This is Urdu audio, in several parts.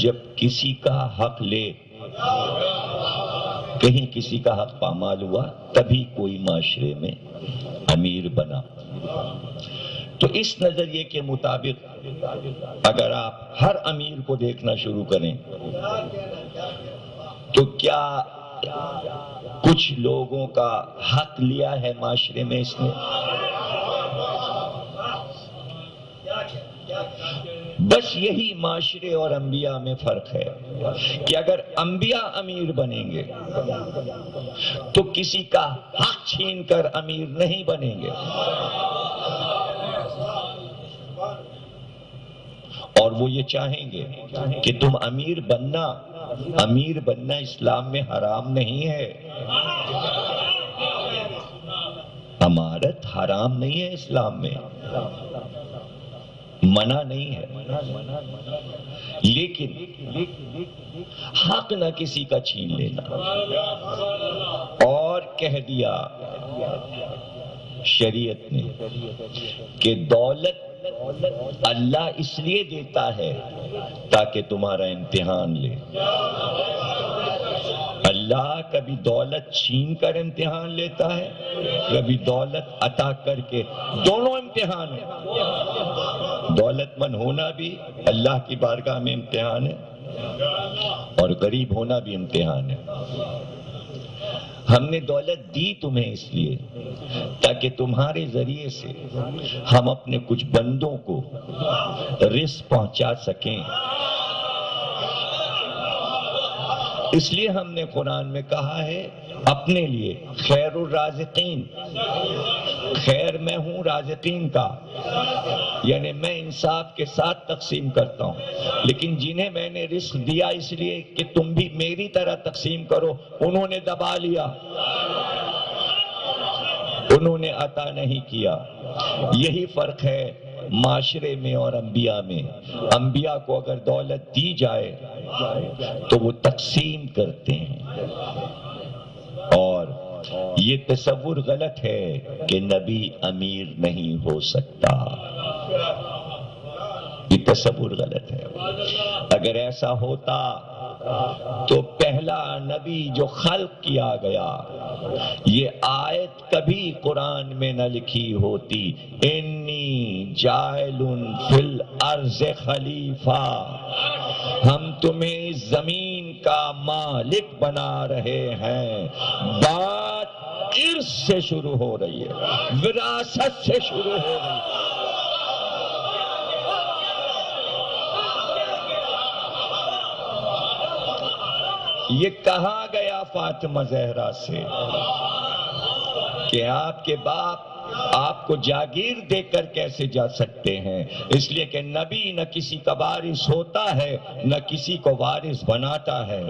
جب کسی کا حق لے، کہیں کسی کا حق پامال ہوا، تبھی کوئی معاشرے میں امیر بنا۔ تو اس نظریے کے مطابق اگر آپ ہر امیر کو دیکھنا شروع کریں تو کیا کچھ لوگوں کا حق لیا ہے معاشرے میں اس نے؟ بس یہی معاشرے اور انبیاء میں فرق ہے کہ اگر انبیاء امیر بنیں گے تو کسی کا حق چھین کر امیر نہیں بنیں گے، اور وہ یہ چاہیں گے کہ تم امیر بننا اسلام میں حرام نہیں ہے، امارت حرام نہیں ہے، اسلام میں منع نہیں ہے، لیکن حق نہ کسی کا چھین لینا۔ اور کہہ دیا شریعت نے کہ دولت اللہ اس لیے دیتا ہے تاکہ تمہارا امتحان لے۔ اللہ کبھی دولت چھین کر امتحان لیتا ہے، کبھی دولت عطا کر کے، دونوں امتحان ہیں۔ دولت مند ہونا بھی اللہ کی بارگاہ میں امتحان ہے، اور غریب ہونا بھی امتحان ہے۔ ہم نے دولت دی تمہیں اس لیے تاکہ تمہارے ذریعے سے ہم اپنے کچھ بندوں کو رزق پہنچا سکیں۔ اس لیے ہم نے قرآن میں کہا ہے اپنے لیے خیر الرازقین، خیر میں ہوں رازقین کا، یعنی میں انصاف کے ساتھ تقسیم کرتا ہوں، لیکن جنہیں میں نے رزق دیا اس لیے کہ تم بھی میری طرح تقسیم کرو، انہوں نے دبا لیا، انہوں نے عطا نہیں کیا۔ یہی فرق ہے معاشرے میں اور انبیاء میں۔ انبیاء کو اگر دولت دی جائے تو وہ تقسیم کرتے ہیں، اور یہ تصور غلط ہے کہ نبی امیر نہیں ہو سکتا، یہ تصور غلط ہے۔ اگر ایسا ہوتا تو پہلا نبی جو خلق کیا گیا، یہ آیت کبھی قرآن میں نہ لکھی ہوتی، انی جاعل فی الارض خلیفہ، ہم تمہیں زمین کا مالک بنا رہے ہیں۔ بات ارث سے شروع ہو رہی ہے، وراثت سے شروع ہو رہی ہے۔ یہ کہا گیا فاطمہ زہرا سے کہ آپ کے باپ آپ کو جاگیر دے کر کیسے جا سکتے ہیں، اس لیے کہ نبی نہ کسی کا وارث ہوتا ہے نہ کسی کو وارث بناتا ہے۔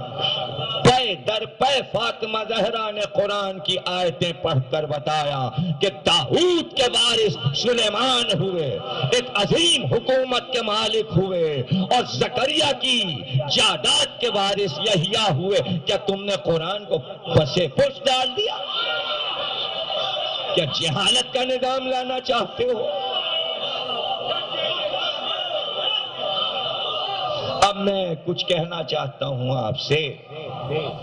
پے در پے فاطمہ زہرا نے قرآن کی آیتیں پڑھ کر بتایا کہ داؤد کے وارث سلیمان ہوئے، ایک عظیم حکومت کے مالک ہوئے، اور زکریا کی جائیداد کے وارث یحییٰ ہوئے۔ کیا تم نے قرآن کو پسے پش ڈال دیا؟ کیا جہالت کا نظام لانا چاہتے ہو؟ اب میں کچھ کہنا چاہتا ہوں آپ سے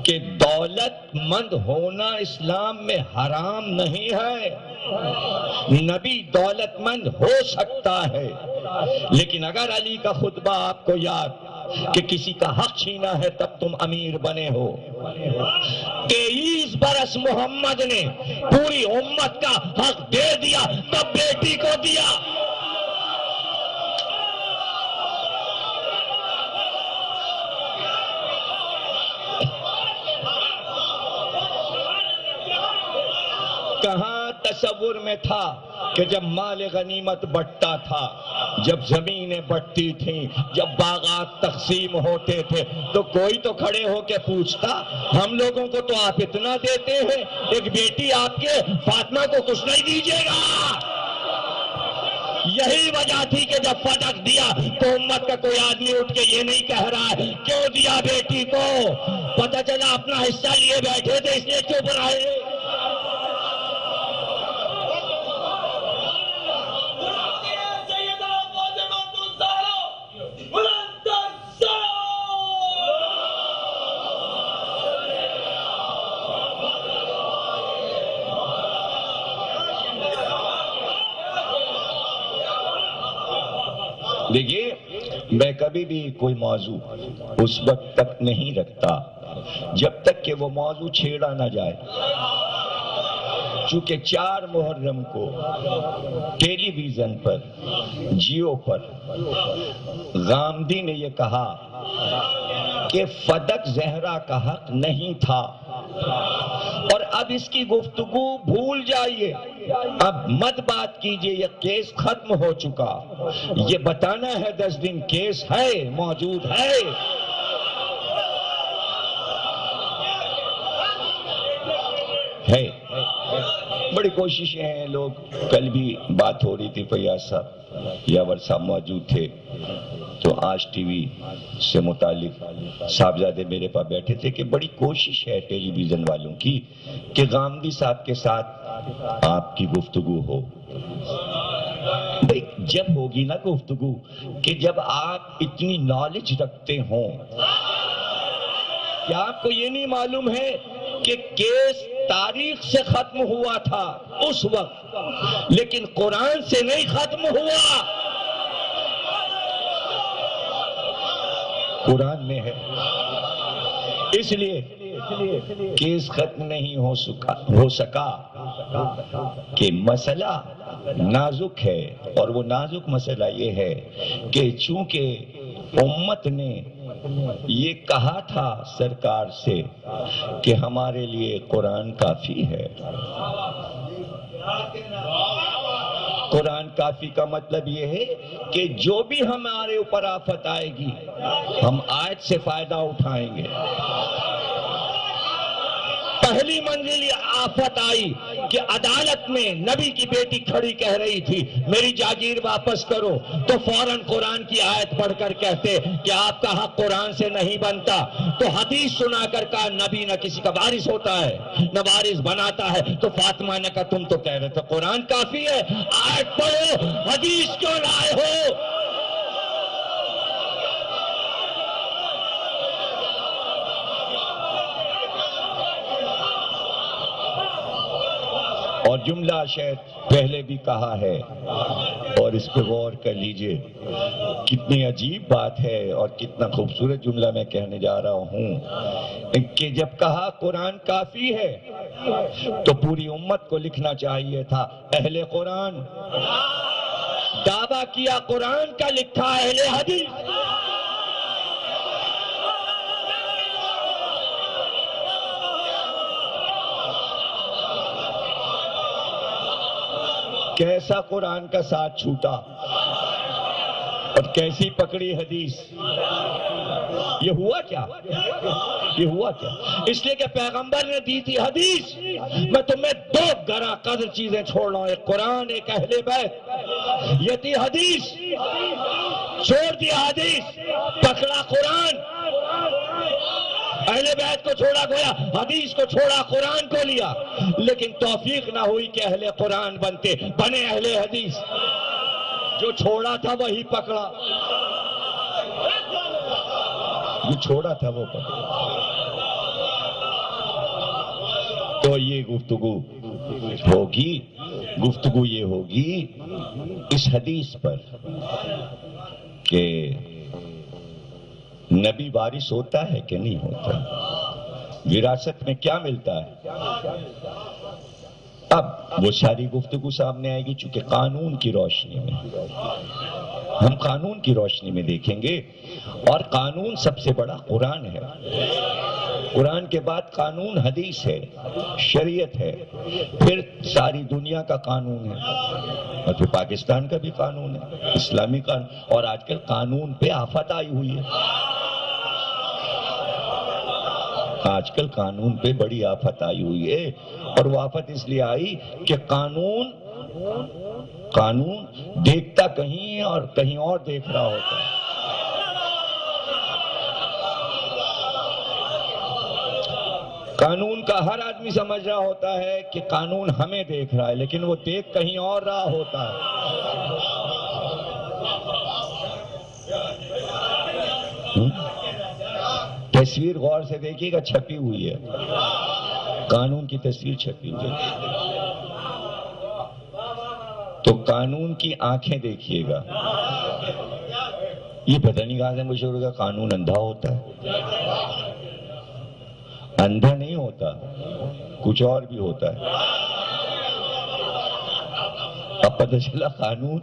کہ دولت مند ہونا اسلام میں حرام نہیں ہے۔ نبی دولت مند ہو سکتا ہے، لیکن اگر علی کا خطبہ آپ کو یاد کہ کسی کا حق چھینا ہے تب تم امیر بنے ہو، 23 برس محمد نے پوری امت کا حق دے دیا، تب بیٹی کو دیا۔ کہاں تصور میں تھا کہ جب مال غنیمت بٹتا تھا، جب زمینیں بٹتی تھیں، جب باغات تقسیم ہوتے تھے، تو کوئی تو کھڑے ہو کے پوچھتا ہم لوگوں کو تو آپ اتنا دیتے ہیں، ایک بیٹی آپ کے فاطمہ کو کچھ نہیں دیجیے گا؟ یہی وجہ تھی کہ جب فتح دیا تو امت کا کوئی آدمی اٹھ کے یہ نہیں کہہ رہا ہے کیوں دیا بیٹی کو، پتہ چلا اپنا حصہ لیے بیٹھے تھے اس لیے چپ رہے۔ میں کبھی بھی کوئی موضوع اس وقت تک نہیں رکھتا جب تک کہ وہ موضوع چھیڑا نہ جائے. چونکہ 4 محرم کو ٹیلی ویژن پر جیو پر غامدی نے یہ کہا کہ فدق زہرا کا حق نہیں تھا، اور اب اس کی گفتگو بھول جائیے، اب مت بات کیجئے، یہ کیس ختم ہو چکا. یہ بتانا ہے 10 دن کیس ہے، موجود ہے. بڑی کوششیں ہیں لوگ. کل بھی بات ہو رہی تھی، فیاض صاحب یاور صاحب موجود تھے، تو آج ٹی وی سے متعلق صاحبزادے میرے پاس بیٹھے تھے کہ بڑی کوشش ہے ٹیلی ویژن والوں کی کہ غامدی صاحب کے ساتھ آپ کی گفتگو ہو. جب ہوگی نا گفتگو کہ جب آپ اتنی نالج رکھتے ہوں. کیا آپ کو یہ نہیں معلوم ہے کہ کیس تاریخ سے ختم ہوا تھا اس وقت، لیکن قرآن سے نہیں ختم ہوا، قرآن میں ہے. اس لیے کیس ختم نہیں ہو سکا کہ مسئلہ نازک ہے. اور وہ نازک مسئلہ یہ ہے کہ چونکہ امت نے یہ کہا تھا سرکار سے کہ ہمارے لیے قرآن کافی ہے. قرآن کافی کا مطلب یہ ہے کہ جو بھی ہمارے اوپر آفت آئے گی ہم آیت سے فائدہ اٹھائیں گے. پہلی منزل یہ آفت آئی کہ عدالت میں نبی کی بیٹی کھڑی کہہ رہی تھی میری جاگیر واپس کرو، تو فوراً قرآن کی آیت پڑھ کر کہتے کہ آپ کا حق قرآن سے نہیں بنتا. تو حدیث سنا کر کہا نبی نہ کسی کا وارث ہوتا ہے نہ وارث بناتا ہے. تو فاطمہ نے کہا تم تو کہہ رہے تھے قرآن کافی ہے، آیت پڑھو، حدیث کیوں لائے ہو؟ اور جملہ شاید پہلے بھی کہا ہے، اور اس پہ غور کر لیجئے کتنی عجیب بات ہے اور کتنا خوبصورت جملہ میں کہنے جا رہا ہوں کہ جب کہا قرآن کافی ہے تو پوری امت کو لکھنا چاہیے تھا اہل قرآن. دعویٰ کیا قرآن کا، لکھا اہل حدیث. کیسا قرآن کا ساتھ چھوٹا اور کیسی پکڑی حدیث. یہ ہوا کیا؟ یہ ہوا کیا؟ اس لیے کہ پیغمبر نے دی تھی حدیث. میں تمہیں 2 گراں قدر چیزیں چھوڑ رہا ہوں، ایک قرآن ایک اہل بیت. یہ تھی حدیث، چھوڑ دیا حدیث، پکڑا قرآن. اہل بیت کو چھوڑا گویا حدیث کو چھوڑا قرآن کو لیا. لیکن توفیق نہ ہوئی کہ اہل قرآن بنتے، بنے اہل حدیث. جو چھوڑا تھا وہی پکڑا، جو چھوڑا تھا وہ پکڑا. تو یہ گفتگو ہوگی، گفتگو یہ ہوگی اس حدیث پر کہ نبی وارث ہوتا ہے کہ نہیں ہوتا، وراثت میں کیا ملتا ہے. اب وہ ساری گفتگو سامنے آئے گی چونکہ قانون کی روشنی میں ہم قانون کی روشنی میں دیکھیں گے. اور قانون سب سے بڑا قرآن ہے. قرآن کے بعد قانون حدیث ہے، شریعت ہے، پھر ساری دنیا کا قانون ہے، اور پھر پاکستان کا بھی قانون ہے، اسلامی قانون. اور آج کل قانون پہ آفت آئی ہوئی ہے. آج کل قانون پہ بڑی آفت آئی ہوئی ہے. اور وہ آفت اس لیے آئی کہ قانون دیکھتا کہیں اور کہیں اور دیکھ رہا ہوتا ہے. قانون کا ہر آدمی سمجھ رہا ہوتا ہے کہ قانون ہمیں دیکھ رہا ہے، لیکن وہ دیکھ کہیں اور رہا ہوتا ہے. تصویر غور سے دیکھیے گا، چھپی ہوئی ہے، قانون کی تصویر چھپی ہوئی ہے. تو قانون کی آنکھیں دیکھیے گا. یہ پتہ نہیں کہاں سے مشہور ہوگا قانون اندھا ہوتا ہے. اندھا نہیں ہوتا، کچھ اور بھی ہوتا ہے. اب پتہ چلا قانون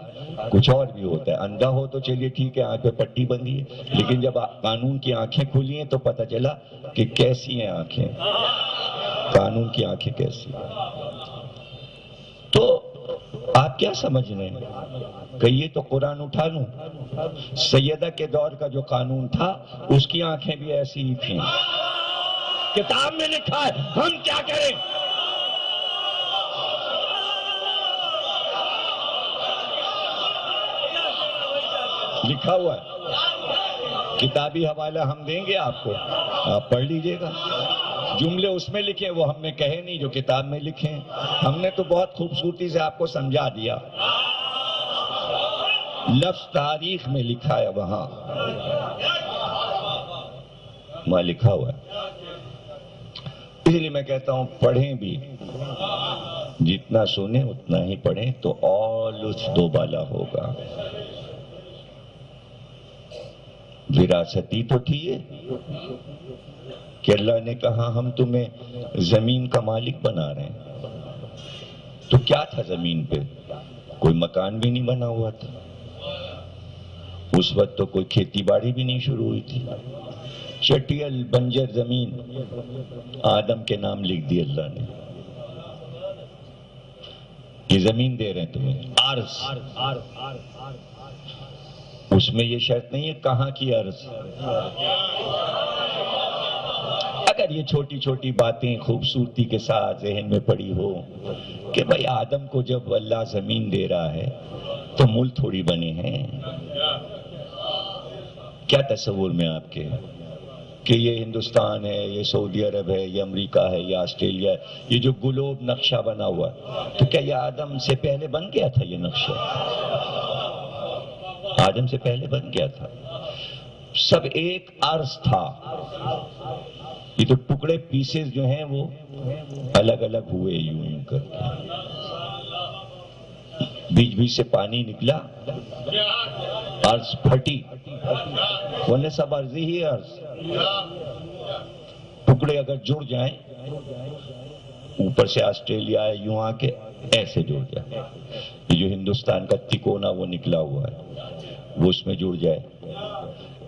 کچھ اور بھی ہوتا ہے. اندھا ہو تو چلیے ٹھیک ہے، آنکھ پہ پٹی بندھی ہے، لیکن جب قانون کی آنکھیں کھلی ہیں تو پتہ چلا کہ کیسی ہیں آنکھیں، قانون کی آنکھیں کیسی ہیں. تو آپ کیا سمجھ رہے ہیں کہ یہ تو قرآن اٹھا لوں؟ سیدہ کے دور کا جو قانون تھا اس کی آنکھیں بھی ایسی ہی تھیں. کتاب میں لکھا ہے، ہم کیا کریں؟ لکھا ہوا ہے، کتابی حوالہ ہم دیں گے آپ کو، آپ پڑھ لیجئے گا. جملے اس میں لکھے وہ ہم نے کہے نہیں جو کتاب میں لکھے ہیں. ہم نے تو بہت خوبصورتی سے آپ کو سمجھا دیا. لفظ تاریخ میں لکھا ہے، وہاں لکھا ہوا ہے. اس لیے میں کہتا ہوں پڑھیں بھی، جتنا سنیں اتنا ہی پڑھیں تو اور لطف دوبالا ہوگا. وراثتی تو تھی ہے کہ اللہ نے کہا ہم تمہیں زمین کا مالک بنا رہے ہیں. تو کیا تھا زمین پہ؟ کوئی مکان بھی نہیں بنا ہوا تھا. اس وقت تو کوئی کھیتی باڑی بھی نہیں شروع ہوئی تھی. چٹیل بنجر زمین آدم کے نام لکھ دی اللہ نے. یہ زمین دے رہے ہیں تمہیں، عرض. اس میں یہ شرط نہیں ہے کہاں کی عرض. اگر یہ چھوٹی چھوٹی باتیں خوبصورتی کے ساتھ ذہن میں پڑی ہو کہ بھائی آدم کو جب اللہ زمین دے رہا ہے تو ملک تھوڑی بنے ہیں. کیا تصور میں آپ کے کہ یہ ہندوستان ہے، یہ سعودی عرب ہے، یہ امریکہ ہے، یہ آسٹریلیا ہے، یہ جو گلوب نقشہ بنا ہوا ہے، تو کیا یہ آدم سے پہلے بن گیا تھا؟ یہ نقشہ آدم سے پہلے بن گیا تھا. سب ایک عرض تھا. یہ تو ٹکڑے پیسز جو ہیں وہ الگ الگ ہوئے یوں یوں کر کے. بیچ بیچ سے پانی نکلا، عرض پھٹی، ورنہ سب عرض ہی عرض. ٹکڑے اگر جڑ جائیں، اوپر سے آسٹریلیا ہے یوں آ کے ایسے جڑ جائے. یہ جو ہندوستان کا تکونا وہ نکلا ہوا ہے وہ اس میں جڑ جائے،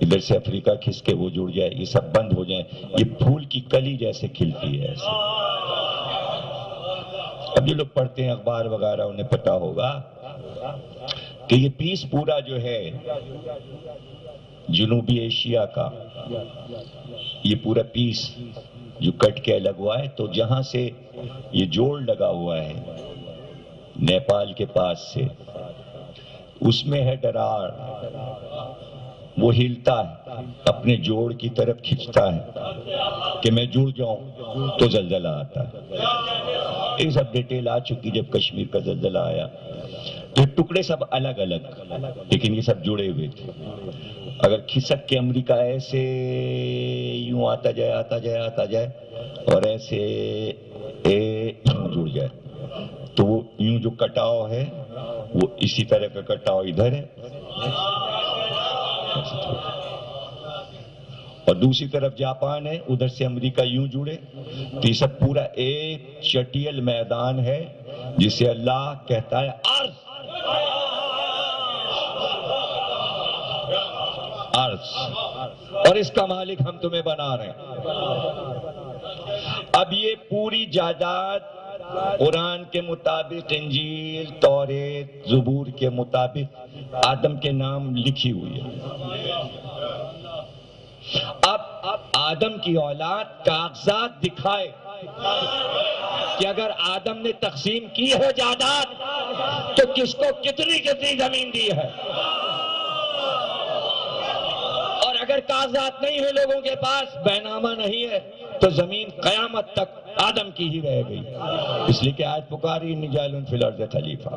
ادھر سے افریقہ کھس کے وہ جڑ جائے، یہ سب بند ہو جائیں. یہ پھول کی کلی جیسے کھلتی ہے ایسے. اب جو لوگ پڑھتے ہیں اخبار وغیرہ انہیں پتا ہوگا کہ یہ پیس پورا جو ہے جنوبی ایشیا کا، یہ پورا پیس جو کٹ کے الگ ہوا ہے، تو جہاں سے یہ جوڑ لگا ہوا ہے نیپال کے پاس سے، اس میں ہے ڈرار. وہ ہلتا ہے، اپنے جوڑ کی طرف کھنچتا ہے کہ میں جڑ جاؤں تو زلزلہ آتا ہے. یہ سب ڈیٹیل آ چکی جب کشمیر کا زلزلہ آیا. تو ٹکڑے سب الگ الگ لیکن یہ سب جڑے ہوئے تھے. اگر کھسک کے امریکہ ایسے یوں آتا جائے اور ایسے یوں جڑ جائے تو وہ یوں جو کٹاؤ ہے وہ اسی طرح کا کٹاؤ ادھر ہے اور دوسری طرف جاپان ہے، ادھر سے امریکہ یوں جڑے. تو یہ سب پورا ایک چٹیل میدان ہے جسے اللہ کہتا ہے عرض. اور اس کا مالک ہم تمہیں بنا رہے ہیں. اب یہ پوری جائیداد قرآن کے مطابق، انجیل، توریت، زبور کے مطابق آدم کے نام لکھی ہوئی ہے. اب آدم کی اولاد کاغذات دکھائے کہ اگر آدم نے تقسیم کی ہے جائیداد تو کس کو کتنی کتنی زمین دی ہے. اور اگر کاغذات نہیں ہے لوگوں کے پاس، بینامہ نہیں ہے، تو زمین قیامت تک آدم کی ہی رہ گئی. اس لیے کہ آج پکاری انی جاعل فی الارض خلیفہ.